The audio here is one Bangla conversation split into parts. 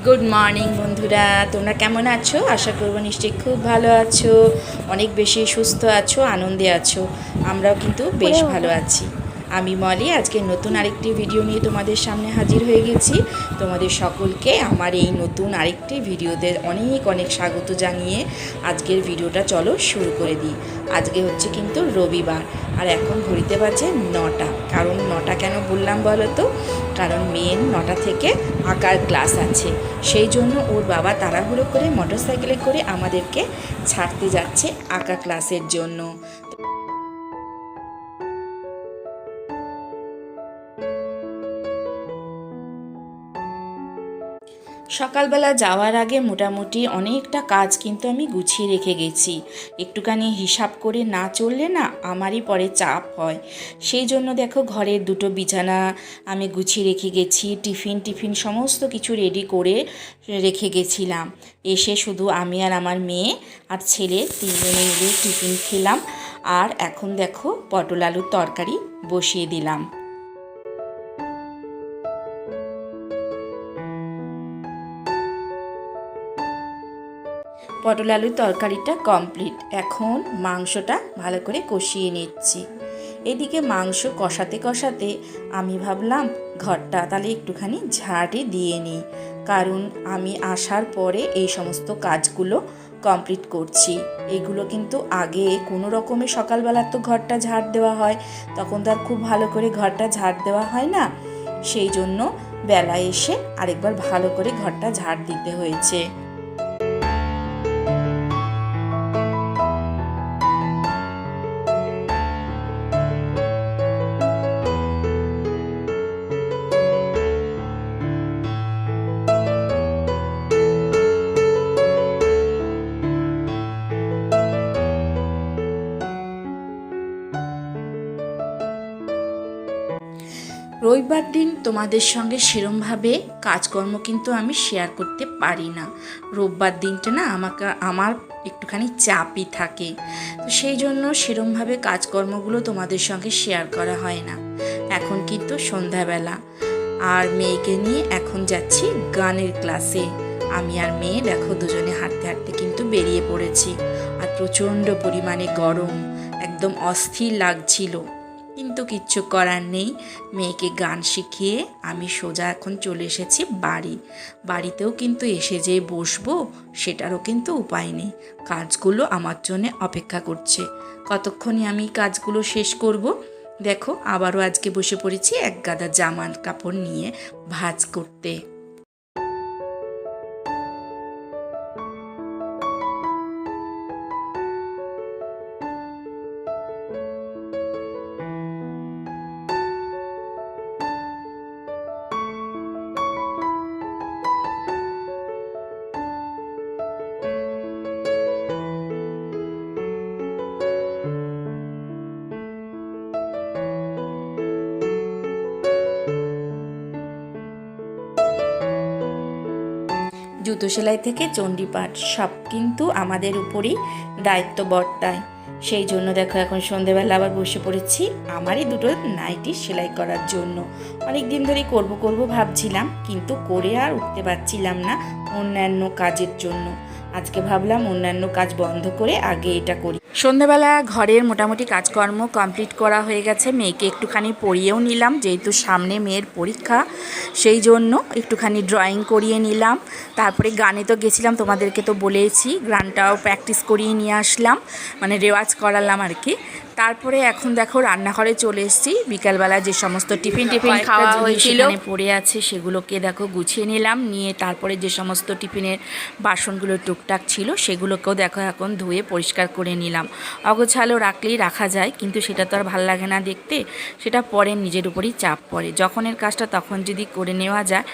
গুড মর্নিং বন্ধুরা, তোমরা কেমন আছো? আশা করব নিশ্চয়ই খুব ভালো আছো, অনেক বেশি সুস্থ আছো, আনন্দে আছো। আমরাও কিন্তু বেশ ভালো আছি। আমি মলি আজকে নতুন আরেকটি ভিডিও নিয়ে তোমাদের সামনে হাজির হয়ে গেছি। তোমাদের সকলকে আমার এই নতুন আরেকটি ভিডিওতে অনেক অনেক স্বাগত জানিয়ে আজকের ভিডিওটা চলো শুরু করে দিই। আজকে হচ্ছে কিন্তু রবিবার, আর এখন ঘড়িতে বাজে 9টা। কারণ 9টা কেন বললাম বলো তো? কারণ মেন 9টা থেকে আঁকার ক্লাস আছে, সেই জন্য ওর বাবা তাড়াহুড়ো করে মোটরসাইকেলে করে আমাদেরকে ছাড়তে যাচ্ছে আঁকা ক্লাসের জন্য। সকালবেলা যাওয়ার আগে মোটামুটি অনেকটা কাজ কিন্তু আমি গুছিয়ে রেখে গেছি। একটুখানি হিসাব করে না চললে না আমারই পরে চাপ হয়। সেই জন্য দেখো ঘরের দুটো বিছানা আমি গুছিয়ে রেখে গেছি, টিফিন সমস্ত কিছু রেডি করে রেখে গেছিলাম। এসে শুধু আমি আর আমার মেয়ে আর ছেলে তিনজনে মিলে টিফিন খেলাম। আর এখন দেখো পটল আলুর তরকারি বসিয়ে দিলাম। পটল আলুর তরকারিটা কমপ্লিট। এখন মাংসটা ভালো করে কষিয়ে নিচ্ছি। এদিকে মাংস কষাতে কষাতে আমি ভাবলাম ঘরটা তাহলে একটুখানি ঝাড়ে দিয়ে নিই, কারণ আমি আসার পরে এই সমস্ত কাজগুলো কমপ্লিট করছি। এগুলো কিন্তু আগে কোনো রকমে সকালবেলা তো ঘরটা ঝাড় দেওয়া হয়, তখন তো আর খুব ভালো করে ঘরটা ঝাড় দেওয়া হয় না। সেই জন্য বেলায় এসে আরেকবার ভালো করে ঘরটা ঝাড় দিতে হয়েছে। রবিবার দিন তোমাদের সঙ্গে সেরমভাবে কাজকর্ম কিন্তু আমি শেয়ার করতে পারি না। রোববার দিনটা না আমার একটুখানি চাপই থাকে, তো সেই জন্য সেরমভাবে কাজকর্মগুলো তোমাদের সঙ্গে শেয়ার করা হয় না। এখন কিন্তু সন্ধ্যাবেলা, আর মেয়েকে নিয়ে এখন যাচ্ছি গানের ক্লাসে। আমি আর মেয়ে দেখো দুজনে হাঁটতে হাঁটতে কিন্তু বেরিয়ে পড়েছি। আর প্রচণ্ড পরিমাণে গরম, একদম অস্থির লাগছিল, কিন্তু কিচ্ছু করার নেই। মেয়েকে গান শিখিয়ে আমি সোজা এখন চলে এসেছি বাড়িতেও কিন্তু এসে যে বসবো সেটারও কিন্তু উপায় নেই। কাজগুলো আমার জন্য অপেক্ষা করছে। কতক্ষণে আমি কাজগুলো শেষ করব। দেখো আবারও আজকে বসে পড়েছি এক গাদা জামা কাপড় নিয়ে ভাঁজ করতে। জুতো সেলাই থেকে চণ্ডীপাঠ সব কিন্তু আমাদের উপরই দায়িত্ব বর্তায়। সেই জন্য দেখো এখন সন্ধেবেলা আবার বসে পড়েছি আমারই দুটো নাইটি সেলাই করার জন্য। অনেক দিন ধরেই করব ভাবছিলাম, কিন্তু করে আর উঠতে পারছিলাম না অন্যান্য কাজের জন্য। আজকে ভাবলাম অন্যান্য কাজ বন্ধ করে আগে এটা করি। সন্ধ্যাবেলা ঘরের মোটামুটি কাজকর্ম কমপ্লিট করা হয়ে গেছে। মেয়েকে একটুখানি পড়িয়েও নিলাম, যেহেতু সামনে মেয়ের পরীক্ষা, সেই জন্য একটুখানি ড্রয়িং করিয়ে নিলাম। তারপরে গানে তো গেছিলাম, তোমাদেরকে তো বলেইছি, গানটাও প্র্যাকটিস করিয়ে নিয়ে আসলাম, মানে রেওয়াজ করালাম আর কি। তারপরে এখন দেখো রান্নাঘরে চলে এসেছি। বিকালবেলা যে সমস্ত টিফিন খাওয়া হয়েছিল পড়ে আছে সেগুলোকে দেখো গুছিয়ে নিলাম, নিয়ে তারপরে যে সমস্ত টিফিনের বাসনগুলো টুকটাক ছিল সেগুলোকেও দেখো এখন ধুয়ে পরিষ্কার করে নিলাম। অগোছালো রাখলেই রাখা যায়, কিন্তু সেটা তো আর ভাল লাগে না দেখতে, সেটা পরে নিজের উপরই চাপ পড়ে। যখনের কাজটা তখন যদি করে নেওয়া যায়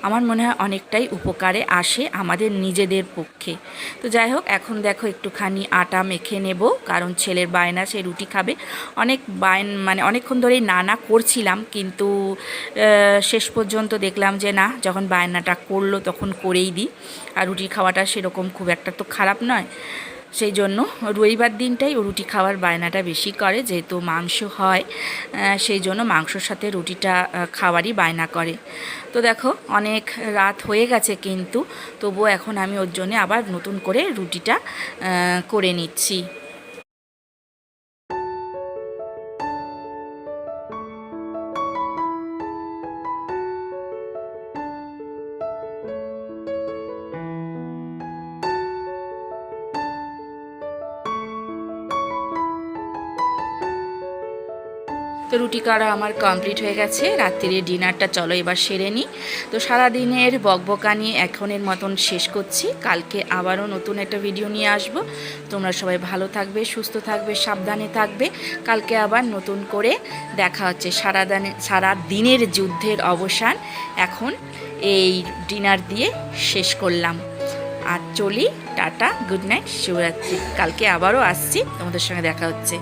আমার মনে হয় অনেকটাই উপকারে আসে আমাদের নিজেদের পক্ষে। তো যাই হোক, এখন দেখো একটুখানি আটা মেখে নেব, কারণ ছেলের বায়না, সে রুটি খাবে। মানে অনেকক্ষণ ধরেই না করছিলাম, কিন্তু শেষ পর্যন্ত দেখলাম যে না, যখন বায়নাটা করলো তখন করেই দিই। আর রুটি খাওয়াটা সেরকম খুব একটা তো খারাপ নয়। সেই জন্য রবিবার দিনটাই ও রুটি খাওয়ার বায়নাটা বেশি করে, যেহেতু মাংস হয় সেই জন্য মাংসর সাথে রুটিটা খাওয়ারই বায়না করে। তো দেখো অনেক রাত হয়ে গেছে, কিন্তু তবুও এখন আমি ওর জন্য আবার নতুন করে রুটিটা করে নিচ্ছি। তো রুটি করা আমার কমপ্লিট হয়ে গেছে, রাত্রির ডিনারটা চলো এবার সেরে নিই। তো সারাদিনের বকবকানি এখনের মতন শেষ করছি, কালকে আবারও নতুন একটা ভিডিও নিয়ে আসব। তোমরা সবাই ভালো থাকবে, সুস্থ থাকবে, সাবধানে থাকবে। কালকে আবার নতুন করে দেখা হচ্ছে। সারা দিনের যুদ্ধের অবসান এখন এই ডিনার দিয়ে শেষ করলাম। আর চলি, টাটা, গুড নাইট, শুভরাত্রি। কালকে আবারও আসছি, তোমাদের সঙ্গে দেখা হচ্ছে।